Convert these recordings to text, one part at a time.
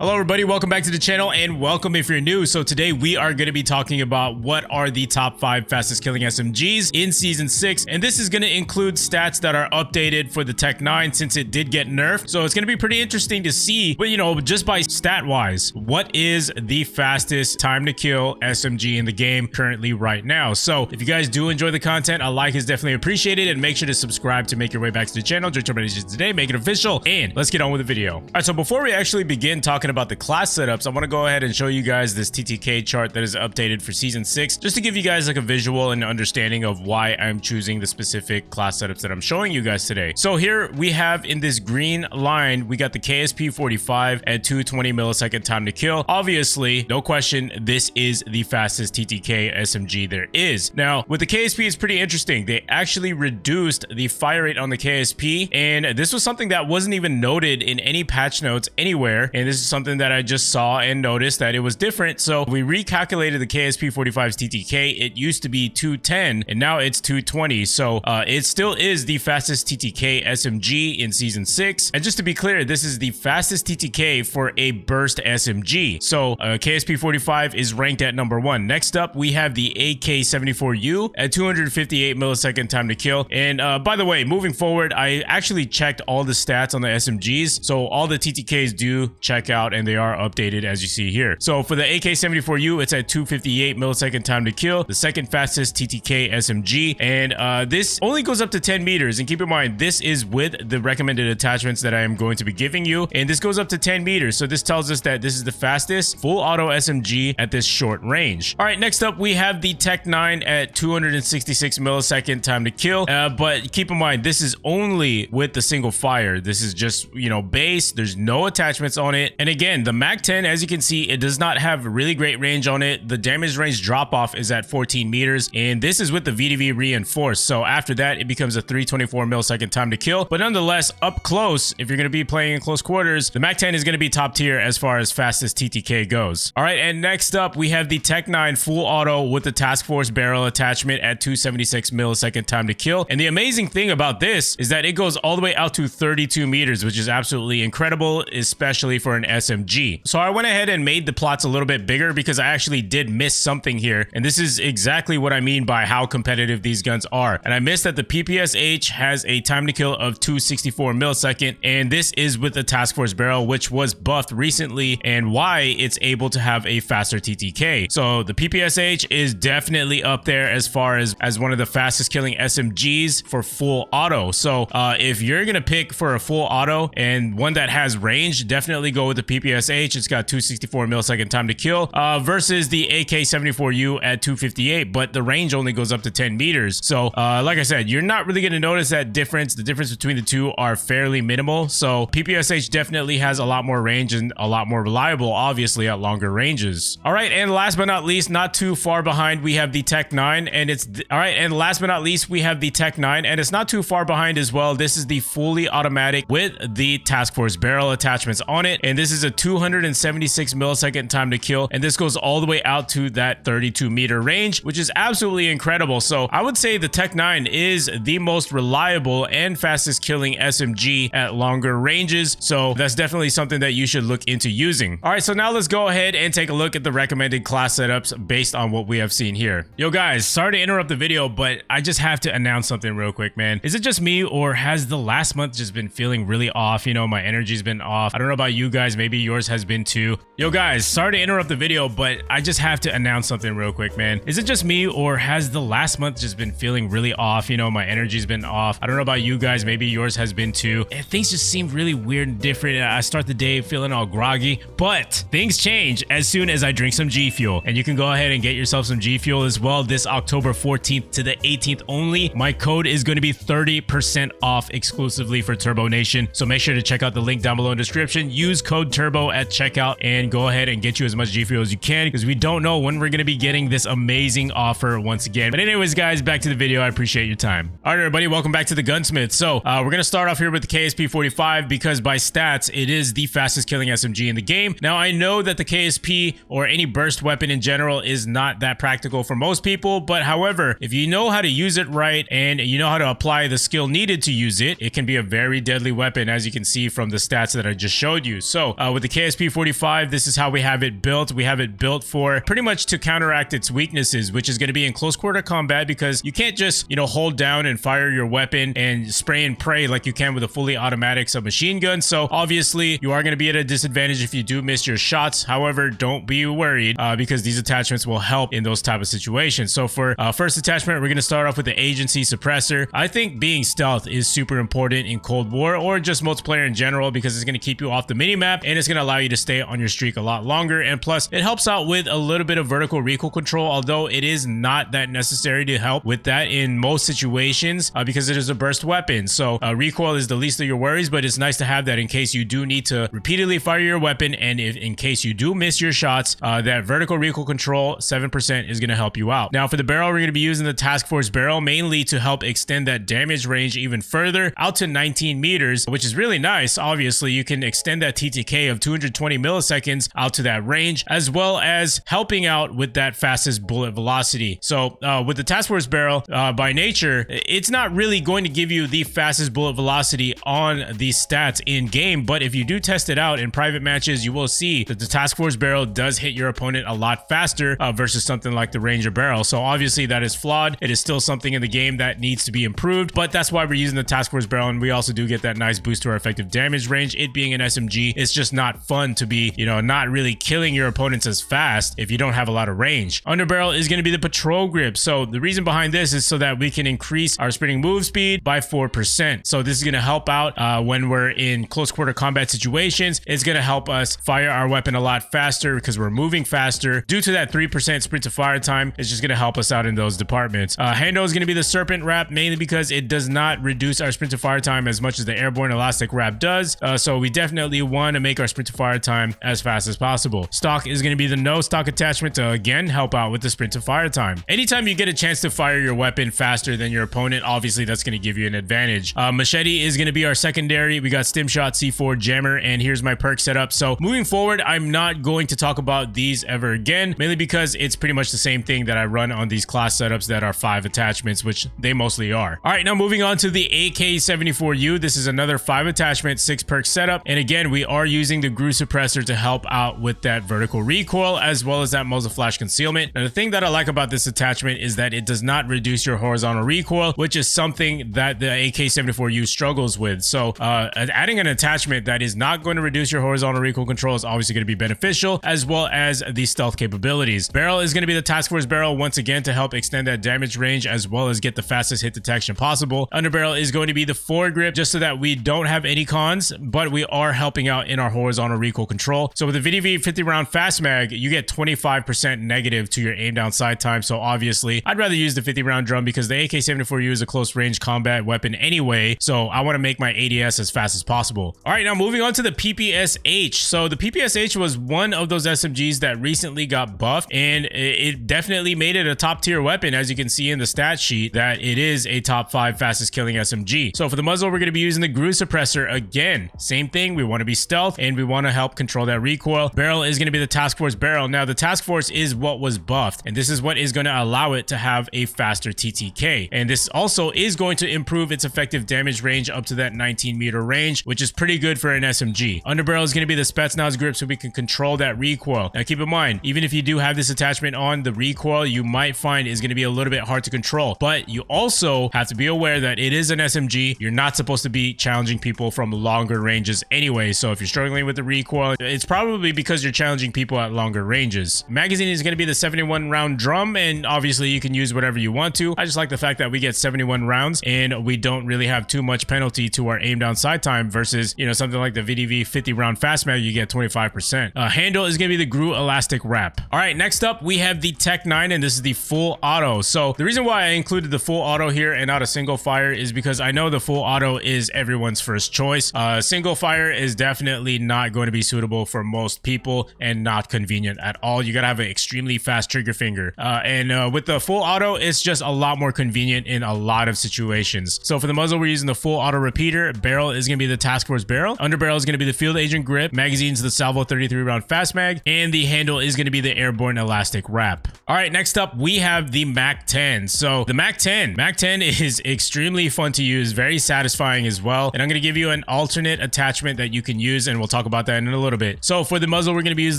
Hello everybody, welcome back to the channel and welcome if you're new. So today we are going to be talking about what are the top 5 fastest killing SMGs in season 6, and this is going to include stats that are updated for the Tech-9 since it did get nerfed. So it's going to be pretty interesting to see, but just by stat wise, what is the fastest time to kill SMG in the game currently right now. So if you guys do enjoy the content, a like is definitely appreciated, and make sure to subscribe to make your way back to the channel. 𝗧𝗘𝗦𝗧𝗔 today, make it official, and let's get on with the video. All right, so before we actually begin talking about the class setups, I want to go ahead and show you guys this TTK chart that is updated for season 6, just to give you guys like a visual and understanding of why I'm choosing the specific class setups that I'm showing you guys today. So here we have in this green line, we got the KSP-45 at 220 millisecond time to kill. Obviously, no question, this is the fastest TTK SMG there is. Now, with the KSP, it's pretty interesting. They actually reduced the fire rate on the KSP, and this was something that wasn't even noted in any patch notes anywhere, and this is something that I just saw and noticed that it was different. So we recalculated the KSP-45's TTK. It used to be 210 and now it's 220. So it still is the fastest TTK SMG in season 6. And just to be clear, this is the fastest TTK for a burst SMG. So KSP-45 is ranked at number 1. Next up, we have the AK-74U at 258 millisecond time to kill. And by the way, moving forward, I actually checked all the stats on the SMGs. So all the TTKs do check out and they are updated as you see here. So for the AK-74U, it's at 258 millisecond time to kill, the second fastest TTK SMG, and this only goes up to 10 meters. And keep in mind, this is with the recommended attachments that I am going to be giving you, and this goes up to 10 meters. So this tells us that this is the fastest full auto SMG at this short range. All right, next up we have the Tech-9 at 266 millisecond time to kill, but keep in mind, this is only with the single fire. This is just base. There's no attachments on it, and again, the MAC-10, as you can see, it does not have really great range on it. The damage range drop off is at 14 meters, and this is with the VDV reinforced. So after that, it becomes a 324 millisecond time to kill. But nonetheless, up close, if you're going to be playing in close quarters, the MAC-10 is going to be top tier as far as fastest TTK goes. All right, and next up, we have the Tech-9 full auto with the task force barrel attachment at 276 millisecond time to kill. And the amazing thing about this is that it goes all the way out to 32 meters, which is absolutely incredible, especially for an SMG. So I went ahead and made the plots a little bit bigger because I actually did miss something here, and this is exactly what I mean by how competitive these guns are. And I missed that the PPSH has a time to kill of 264 millisecond, and this is with the task force barrel, which was buffed recently, and why it's able to have a faster TTK. So the PPSH is definitely up there as far as one of the fastest killing SMGs for full auto. So if you're gonna pick for a full auto and one that has range, definitely go with the PPSH. It's got 264 millisecond time to kill versus the AK-74U at 258, but the range only goes up to 10 meters. So like I said, you're not really going to notice that difference. The difference between the two are fairly minimal. So PPSH definitely has a lot more range and a lot more reliable, obviously, at longer ranges. All right, and last but not least, not too far behind, we have the Tech-9, and it's all right. And last but not least, we have the Tech-9, and it's not too far behind as well. This is the fully automatic with the task force barrel attachments on it, and this is a 276 millisecond time to kill, and this goes all the way out to that 32 meter range, which is absolutely incredible. So I would say the Tech-9 is the most reliable and fastest killing SMG at longer ranges, so that's definitely something that you should look into using. All right, so now let's go ahead and take a look at the recommended class setups based on what we have seen here. Yo guys, sorry to interrupt the video, but I just have to announce something real quick, man. Is it just me, or has the last month just been feeling really off? My energy's been off. I don't know about you guys, maybe yours has been too. Yo guys, sorry to interrupt the video, but I just have to announce something real quick, man. Is it just me, or has the last month just been feeling really off? My energy's been off. I don't know about you guys, maybe yours has been too. And things just seem really weird and different. I start the day feeling all groggy, but things change as soon as I drink some G Fuel. And you can go ahead and get yourself some G Fuel as well this October 14th to the 18th only. My code is going to be 30% off exclusively for Turbo Nation. So make sure to check out the link down below in the description. Use code TURBO at checkout and go ahead and get you as much G Fuel as you can, because we don't know when we're going to be getting this amazing offer once again. But anyways, guys, back to the video. I appreciate your time. All right, everybody, welcome back to the Gunsmith. So we're going to start off here with the KSP-45 because by stats, it is the fastest killing SMG in the game. Now, I know that the KSP or any burst weapon in general is not that practical for most people, but however, if you know how to use it right and you know how to apply the skill needed to use it, it can be a very deadly weapon, as you can see from the stats that I just showed you. So With the KSP-45, this is how we have it built. We have it built for pretty much to counteract its weaknesses, which is going to be in close quarter combat, because you can't just, hold down and fire your weapon and spray and pray like you can with a fully automatic submachine gun. So obviously you are going to be at a disadvantage if you do miss your shots. However, don't be worried because these attachments will help in those type of situations. So for first attachment, we're going to start off with the agency suppressor. I think being stealth is super important in Cold War or just multiplayer in general, because it's going to keep you off the minimap and it's going to allow you to stay on your streak a lot longer. And plus, it helps out with a little bit of vertical recoil control, although it is not that necessary to help with that in most situations because it is a burst weapon. So recoil is the least of your worries, but it's nice to have that in case you do need to repeatedly fire your weapon, and if in case you do miss your shots, that vertical recoil control 7% is going to help you out. Now for the barrel, we're going to be using the Task Force barrel mainly to help extend that damage range even further out to 19 meters, which is really nice. Obviously, you can extend that TTK of 220 milliseconds out to that range, as well as helping out with that fastest bullet velocity. So with the Task Force barrel, by nature, it's not really going to give you the fastest bullet velocity on these stats in game, but if you do test it out in private matches, you will see that the Task Force barrel does hit your opponent a lot faster versus something like the Ranger barrel. So obviously that is flawed. It is still something in the game that needs to be improved, but that's why we're using the Task Force barrel, and we also do get that nice boost to our effective damage range. It being an SMG, it's just not fun to be, not really killing your opponents as fast if you don't have a lot of range. Underbarrel is going to be the patrol grip. So the reason behind this is so that we can increase our sprinting move speed by 4%. So this is going to help out when we're in close quarter combat situations. It's going to help us fire our weapon a lot faster because we're moving faster. Due to that 3% sprint to fire time, it's just going to help us out in those departments. Handle is going to be the serpent wrap, mainly because it does not reduce our sprint to fire time as much as the airborne elastic wrap does. So we definitely want to make our sprint to fire time as fast as possible. Stock is going to be the no stock attachment to again help out with the sprint to fire time. Anytime you get a chance to fire your weapon faster than your opponent, obviously that's going to give you an advantage. Machete is going to be our secondary. We got stim shot, C4 jammer, and here's my perk setup. So moving forward, I'm not going to talk about these ever again, mainly because it's pretty much the same thing that I run on these class setups that are 5 attachments, which they mostly are. All right, now moving on to the AK-74U. This is another 5 attachment, 6 perk setup. And again, we are using the GRU suppressor to help out with that vertical recoil as well as that muzzle flash concealment. Now, the thing that I like about this attachment is that it does not reduce your horizontal recoil, which is something that the AK-74U struggles with. So adding an attachment that is not going to reduce your horizontal recoil control is obviously going to be beneficial, as well as the stealth capabilities. Barrel is going to be the Task Force barrel once again to help extend that damage range as well as get the fastest hit detection possible. Underbarrel is going to be the foregrip just so that we don't have any cons, but we are helping out in our horizontal recoil control. So with the VDV 50 round fast mag, you get 25% negative to your aim down sight time. So obviously I'd rather use the 50 round drum because the AK-74U is a close range combat weapon anyway. So I want to make my ADS as fast as possible. All right, now moving on to the PPSH. So the PPSH was one of those SMGs that recently got buffed, and it definitely made it a top tier weapon, as you can see in the stat sheet that it is a top 5 fastest killing SMG. So for the muzzle, we're going to be using the GRU suppressor again. Same thing, we want to be stealth and we want to help control that recoil. Barrel is going to be the Task Force barrel. Now the Task Force is what was buffed, and this is what is going to allow it to have a faster TTK, and this also is going to improve its effective damage range up to that 19 meter range, which is pretty good for an SMG. Underbarrel is going to be the Spetsnaz grip so we can control that recoil. Now keep in mind, even if you do have this attachment on, the recoil you might find is going to be a little bit hard to control, but you also have to be aware that it is an SMG. You're not supposed to be challenging people from longer ranges anyway, so if you're struggling with the recoil, it's probably because you're challenging people at longer ranges. Magazine is going to be the 71 round drum, and obviously you can use whatever you want to. I just like the fact that we get 71 rounds and we don't really have too much penalty to our aim down sight time versus, something like the VDV 50 round fast mag, you get 25%. Handle is going to be the GRU elastic wrap. All right, next up we have the Tech 9, and this is the full auto. So the reason why I included the full auto here and not a single fire is because I know the full auto is everyone's first choice. Single fire is definitely not going to be suitable for most people and not convenient at all. You gotta have an extremely fast trigger finger, and with the full auto, it's just a lot more convenient in a lot of situations. So for the muzzle, we're using the full auto repeater. Barrel is going to be the Task Force barrel. Underbarrel is going to be the field agent grip. Magazine's the Salvo 33 round fast mag, and the handle is going to be the airborne elastic wrap. All right, next up we have the Mac 10. So the Mac 10 is extremely fun to use, very satisfying as well, and I'm going to give you an alternate attachment that you can use, and we'll talk talk about that in a little bit. So for the muzzle, we're going to be using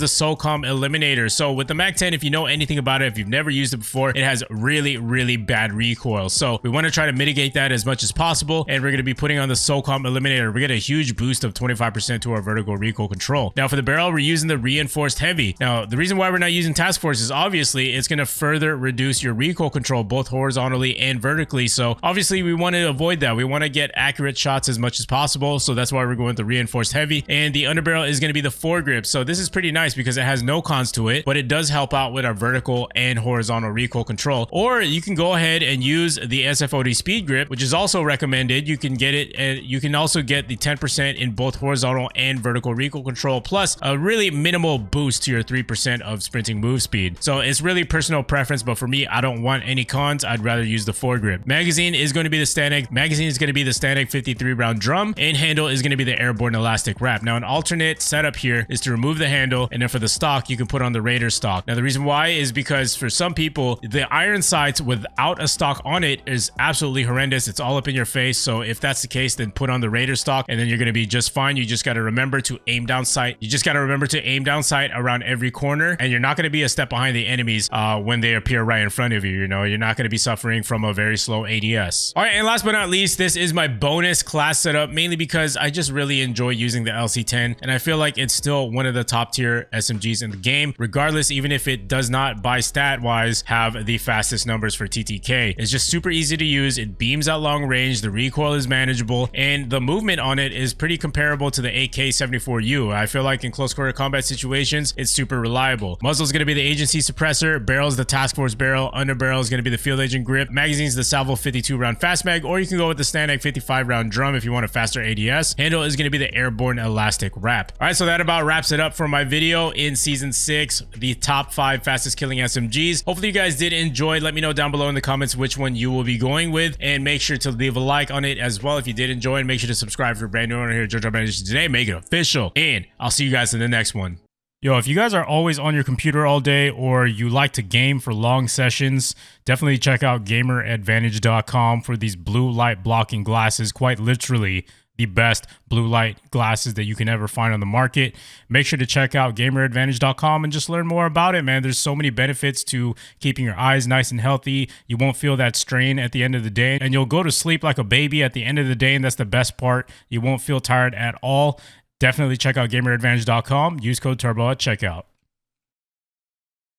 the SOCOM Eliminator. So with the MAC-10, if you know anything about it, if you've never used it before, it has really bad recoil. So we want to try to mitigate that as much as possible, and we're going to be putting on the SOCOM Eliminator. We get a huge boost of 25% to our vertical recoil control. Now for the barrel, we're using the reinforced heavy. Now the reason why we're not using task force is obviously it's going to further reduce your recoil control both horizontally and vertically. So obviously we want to avoid that. We want to get accurate shots as much as possible. So that's why we're going with the reinforced heavy. And the underbarrel is going to be the foregrip. So this is pretty nice because it has no cons to it, but it does help out with our vertical and horizontal recoil control. Or you can go ahead and use the SFOD speed grip, which is also recommended. You can get it, and you can also get the 10% in both horizontal and vertical recoil control, plus a really minimal boost to your 3% of sprinting move speed. So it's really personal preference, but for me, I don't want any cons. I'd rather use the foregrip. Magazine is going to be the STANAG 53 round drum, and handle is going to be the airborne elastic wrap. Now an alternate setup here is to remove the handle, and then for the stock you can put on the Raider stock. Now the reason why is because for some people the iron sights without a stock on it is absolutely horrendous. It's all up in your face. So if that's the case, then put on the Raider stock and then you're going to be just fine. You just got to remember to aim down sight. You just got to remember to aim down sight around every corner, and you're not going to be a step behind the enemies when they appear right in front of you. You know, you're not going to be suffering from a very slow ADS. All right, and last but not least, this is my bonus class setup, mainly because I just really enjoy using the LC10, and I feel like it's still one of the top tier SMGs in the game, regardless, even if it does not by stat wise have the fastest numbers for TTK. It's just super easy to use. It beams at long range, the recoil is manageable, and the movement on it is pretty comparable to the AK-74U. I feel like in close quarter combat situations, it's super reliable. Muzzle is going to be the agency suppressor, barrel is the task force barrel, underbarrel is going to be the field agent grip, magazine is the Salvo 52 round fast mag, or you can go with the STANAG 55 round drum if you want a faster ADS. Handle is going to be the airborne elastic wrap. All right, so that about wraps it up for my video in season 6, the top 5 fastest killing SMGs. Hopefully you guys did enjoy. Let me know down below in the comments which one you will be going with, and make sure to leave a like on it as well if you did enjoy, and make sure to subscribe if you're brand new owner here at 𝗧𝗘𝗥𝗕𝗢𝗏 today. Make it official, and I'll see you guys in the next one. Yo, if you guys are always on your computer all day, or you like to game for long sessions, definitely check out GamerAdvantage.com for these blue light blocking glasses. Quite literally the best blue light glasses that you can ever find on the market. Make sure to check out GamerAdvantage.com and just learn more about it, man. There's so many benefits to keeping your eyes nice and healthy. You won't feel that strain at the end of the day, and you'll go to sleep like a baby at the end of the day, and that's the best part. You won't feel tired at all. Definitely check out GamerAdvantage.com. Use code TURBO at checkout.